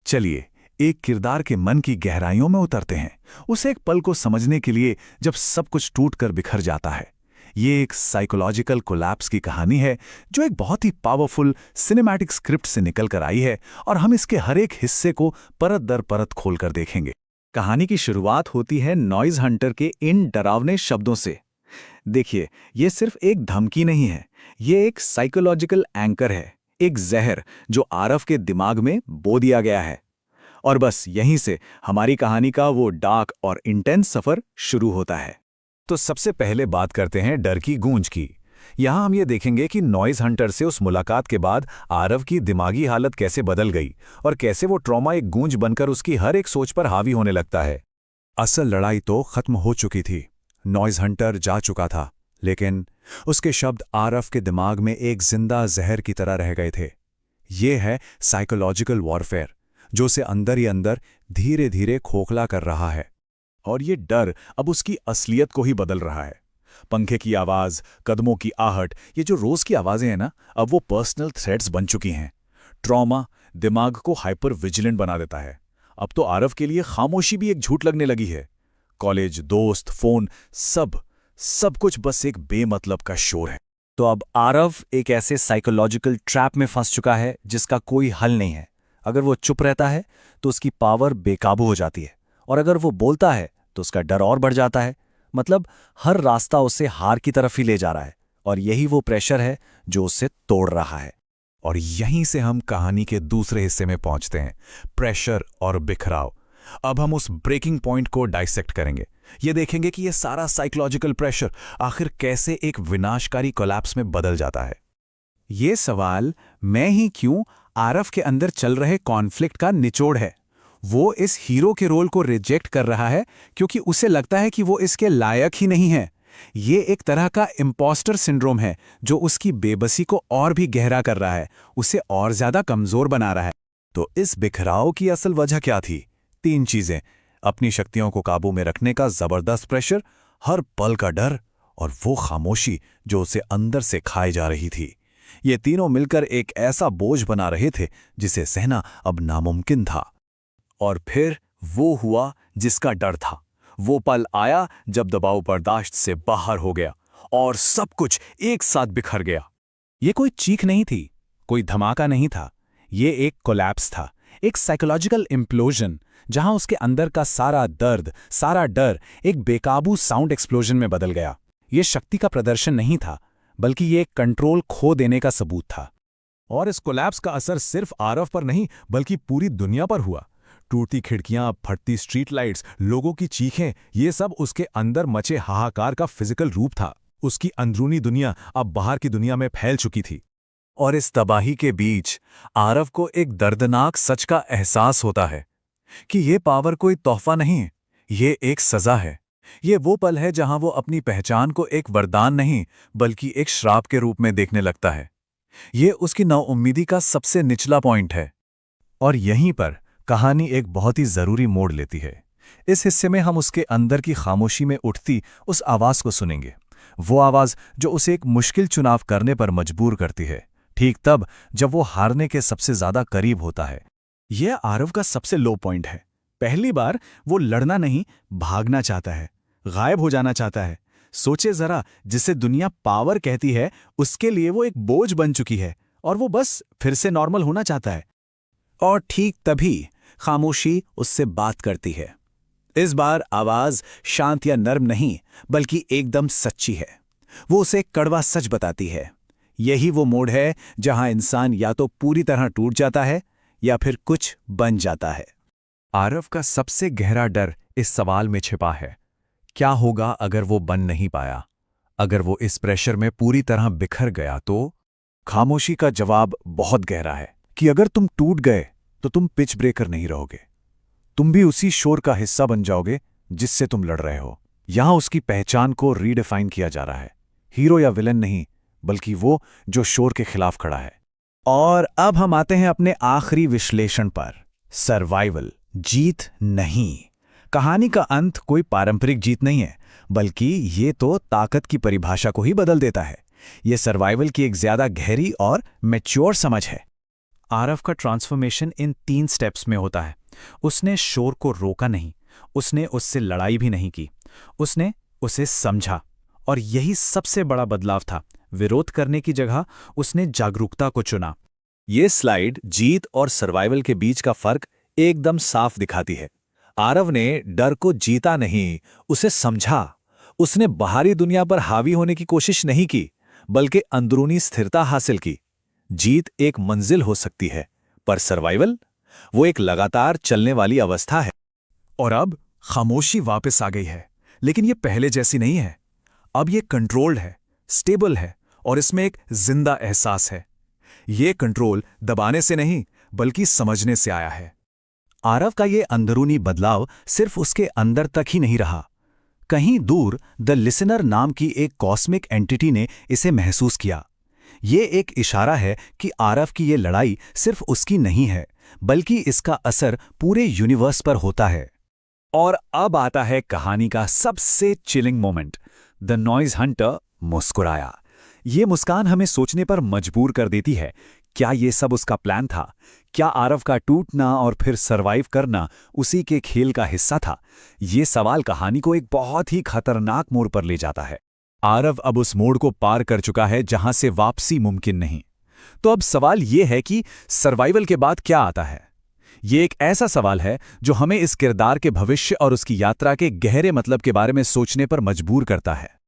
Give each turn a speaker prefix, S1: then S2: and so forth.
S1: चलिए एक किरदार के मन की गहराइयों में उतरते हैं, उसे एक पल को समझने के लिए जब सब कुछ टूटकर बिखर जाता है। ये एक साइकोलॉजिकल कोलैप्स की कहानी है जो एक बहुत ही पावरफुल सिनेमैटिक स्क्रिप्ट से निकल कर आई है और हम इसके हर एक हिस्से को परत दर परत खोलकर देखेंगे।
S2: कहानी की शुरुआत होती है नॉइज हंटर के इन डरावने शब्दों से। देखिए, ये सिर्फ एक धमकी नहीं है, ये एक साइकोलॉजिकल एंकर है, एक जहर जो आरव के दिमाग में बो दिया गया है। और बस यहीं से हमारी कहानी का वो डार्क और इंटेंस सफर शुरू होता है।
S1: तो सबसे पहले बात करते हैं डर की गूंज की। यहाँ हम ये देखेंगे कि नॉइज हंटर से उस मुलाकात के बाद आरव की दिमागी हालत कैसे बदल गई और कैसे वो ट्रॉमा एक गूंज बनकर उसकी हर एक सोच पर हावी होने लगता है।
S3: असल लड़ाई तो खत्म हो चुकी थी, नॉइज हंटर जा चुका था, लेकिन उसके शब्द आरव के दिमाग में एक जिंदा जहर की तरह रह गए थे। ये है साइकोलॉजिकल वॉरफेयर, जो उसे अंदर ही अंदर धीरे धीरे खोखला कर रहा है।
S1: और ये डर अब उसकी असलियत को ही बदल रहा है। पंखे की आवाज, कदमों की आहट, ये जो रोज की आवाजें हैं ना, अब वो पर्सनल थ्रेट्स बन चुकी हैं। ट्रॉमा दिमाग को हाइपर विजिलेंट बना देता है। अब तो आरव के लिए खामोशी भी एक झूठ लगने लगी है। कॉलेज, दोस्त, फोन, सब कुछ बस एक बेमतलब का शोर है।
S2: तो अब आरव एक ऐसे साइकोलॉजिकल ट्रैप में फंस चुका है जिसका कोई हल नहीं है। अगर वो चुप रहता है तो उसकी पावर बेकाबू हो जाती है, और अगर वो बोलता है तो उसका डर और बढ़ जाता है। मतलब हर रास्ता उसे हार की तरफ ही ले जा रहा है, और यही वो प्रेशर है जो उसे तोड़ रहा है।
S1: और यहीं से हम कहानी के दूसरे हिस्से में पहुंचते हैं, प्रेशर और बिखराव। अब हम उस ब्रेकिंग पॉइंट को डाइसेक्ट करेंगे। ये देखेंगे कि ये सारा साइकोलॉजिकल प्रेशर आखिर कैसे एक विनाशकारी कोलैप्स में बदल जाता है।
S3: ये सवाल मैं ही क्यों आरव के अंदर चल रहे कॉन्फ्लिक्ट का निचोड़ है। वो इस हीरो के रोल को रिजेक्ट कर रहा है क्योंकि उसे लगता है कि वो इसके लायक ही नहीं है। ये एक तरह का इम्पोस्टर सिंड्रोम है जो उसकी बेबसी को और भी गहरा कर रहा है, उसे और ज्यादा कमजोर बना रहा है।
S1: तो इस बिखराव की असल वजह क्या थी? 3 चीजें: अपनी शक्तियों को काबू में रखने का जबरदस्त प्रेशर, हर पल का डर, और वो खामोशी जो उसे अंदर से खाई जा रही थी। ये तीनों मिलकर एक ऐसा बोझ बना रहे थे जिसे सहना अब नामुमकिन था। और फिर वो हुआ जिसका डर था। वो पल आया जब दबाव बर्दाश्त से बाहर हो गया और सब कुछ एक साथ बिखर गया।
S3: ये कोई चीख नहीं थी, कोई धमाका नहीं था, ये एक कोलैप्स था, एक साइकोलॉजिकल इम्प्लोजन, जहां उसके अंदर का सारा दर्द, सारा डर एक बेकाबू साउंड एक्सप्लोजन में बदल गया। ये शक्ति का प्रदर्शन नहीं था, बल्कि ये कंट्रोल खो देने का सबूत था।
S1: और इस कोलैप्स का असर सिर्फ आरव पर नहीं बल्कि पूरी दुनिया पर हुआ। टूटती खिड़कियां, फटती स्ट्रीट लाइट्स, लोगों की चीखें, ये सब उसके अंदर मचे हाहाकार का फिजिकल रूप था। उसकी अंदरूनी दुनिया अब बाहर की दुनिया में फैल चुकी थी।
S3: और इस तबाही के बीच आरव को एक दर्दनाक सच का एहसास होता है कि ये पावर कोई तोहफा नहीं, ये एक सजा है। ये वो पल है जहां वो अपनी पहचान को एक वरदान नहीं बल्कि एक श्राप के रूप में देखने लगता है। ये उसकी नाउम्मीदी का सबसे निचला पॉइंट है।
S1: और यहीं पर कहानी एक बहुत ही जरूरी मोड़ लेती है। इस हिस्से में हम उसके अंदर की खामोशी में उठती उस आवाज को सुनेंगे, वो आवाज जो उसे एक मुश्किल चुनाव करने पर मजबूर करती है, ठीक तब जब वो हारने के सबसे ज्यादा करीब होता है।
S3: यह आरव का सबसे लो पॉइंट है। पहली बार वो लड़ना नहीं, भागना चाहता है, गायब हो जाना चाहता है। सोचे जरा, जिसे दुनिया पावर कहती है उसके लिए वो एक बोझ बन चुकी है और वो बस फिर से नॉर्मल होना चाहता है। और ठीक तभी खामोशी उससे बात करती है। इस बार आवाज शांत या नर्म नहीं बल्कि एकदम सच्ची है। वो उसे कड़वा सच बताती है। यही वो मोड़ है जहां इंसान या तो पूरी तरह टूट जाता है या फिर कुछ बन जाता है।
S1: आरव का सबसे गहरा डर इस सवाल में छिपा है, क्या होगा अगर वो बन नहीं पाया? अगर वो इस प्रेशर में पूरी तरह बिखर गया तो?
S3: खामोशी का जवाब बहुत गहरा है कि अगर तुम टूट गए तो तुम पिच ब्रेकर नहीं रहोगे, तुम भी उसी शोर का हिस्सा बन जाओगे जिससे तुम लड़ रहे हो। यहां उसकी पहचान को रीडिफाइन किया जा रहा है, हीरो या विलन नहीं बल्कि वो जो शोर के खिलाफ खड़ा है। और अब हम आते हैं अपने आखिरी विश्लेषण पर, सर्वाइवल, जीत नहीं। कहानी का अंत कोई पारंपरिक जीत नहीं है, बल्कि ये तो ताकत की परिभाषा को ही बदल देता है। ये सर्वाइवल की एक ज्यादा गहरी और मैच्योर समझ है। आरव का ट्रांसफॉर्मेशन इन 3 स्टेप्स में होता है। उसने शोर को रोका नहीं, उसने उससे लड़ाई भी नहीं की, उसने उसे समझा। और यही सबसे बड़ा बदलाव था। विरोध करने की जगह उसने जागरूकता को चुना।
S2: ये स्लाइड जीत और सर्वाइवल के बीच का फर्क एकदम साफ दिखाती है। आरव ने डर को जीता नहीं, उसे समझा। उसने बाहरी दुनिया पर हावी होने की कोशिश नहीं की, बल्कि अंदरूनी स्थिरता हासिल की। जीत एक मंजिल हो सकती है, पर सर्वाइवल वो एक लगातार चलने वाली अवस्था है।
S3: और अब खामोशी वापस आ गई है, लेकिन ये पहले जैसी नहीं है। अब ये कंट्रोल्ड है, स्टेबल है और इसमें एक जिंदा एहसास है। ये कंट्रोल दबाने से नहीं, बल्कि समझने से आया है।
S1: आरव का ये अंदरूनी बदलाव सिर्फ उसके अंदर तक ही नहीं रहा। कहीं दूर द लिसनर नाम की एक कॉस्मिक एंटिटी ने इसे महसूस किया। ये एक इशारा है कि आरव की ये लड़ाई सिर्फ उसकी नहीं है, बल्कि इसका असर पूरे यूनिवर्स पर होता है।
S3: और अब आता है कहानी का सबसे chilling moment. The noise Hunter मुस्कुराया। ये मुस्कान हमें सोचने पर मजबूर कर देती है। क्या ये सब उसका प्लान था? क्या आरव का टूटना और फिर सरवाइव करना उसी के खेल का हिस्सा था? ये सवाल कहानी को एक बहुत ही खतरनाक मोड़ पर ले जाता है। आरव अब उस मोड़ को पार कर चुका है जहां से वापसी मुमकिन नहीं। तो अब सवाल ये है कि सर्वाइवल के बाद क्या आता है? ये एक ऐसा सवाल है जो हमें इस किरदार के भविष्य और उसकी यात्रा के गहरे मतलब के बारे में सोचने पर मजबूर करता है।